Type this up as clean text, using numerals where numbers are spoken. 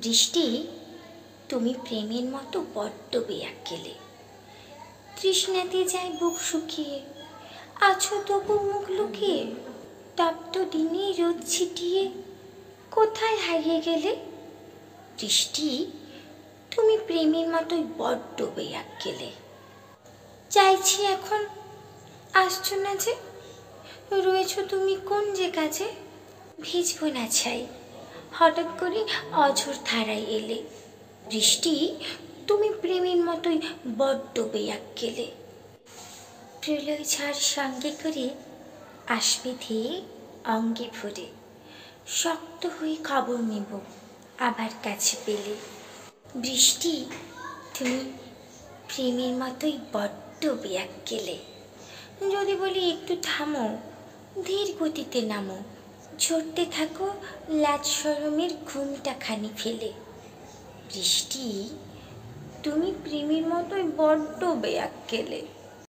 বৃষ্টি, তুমি প্রেমের মতো বড্ড বেয়াক্কেলে। তৃষ্ণাতে যায় বুক শুকিয়ে, আছো তবু মুখ লুকিয়ে। তপ্ত দিনে রোদ ছিটিয়ে কোথায় হারিয়ে গেলে? বৃষ্টি, তুমি প্রেমের মতোই বড্ড বেয়াক্কেলে। চাইছি এখন, আসছো না যে, রয়েছো তুমি কোন যে কাজে? ভিজবো না ছাই, হঠাৎ করে অঝোর ধারায় এলে। বৃষ্টি, তুমি প্রেমের মতোই বড্ড বেয়াক্কেলে। প্রলয় ঝড় সঙ্গে করে আসবে ধেয়ে অঙ্গে ভরে, শক্ত হয়ে খবর নেব আবার কাছে পেলে। বৃষ্টি, তুমি প্রেমের মতোই বড্ড বেয়াক্কেলে। যদি বলি একটু থামো, ধীর গতিতে নামো, ঝরতে থাকো লাজ শরমের ঘুমটা খানি ফেলে। বৃষ্টি, তুমি প্রেমের মতোই বড্ড বেয়াক্কেলে।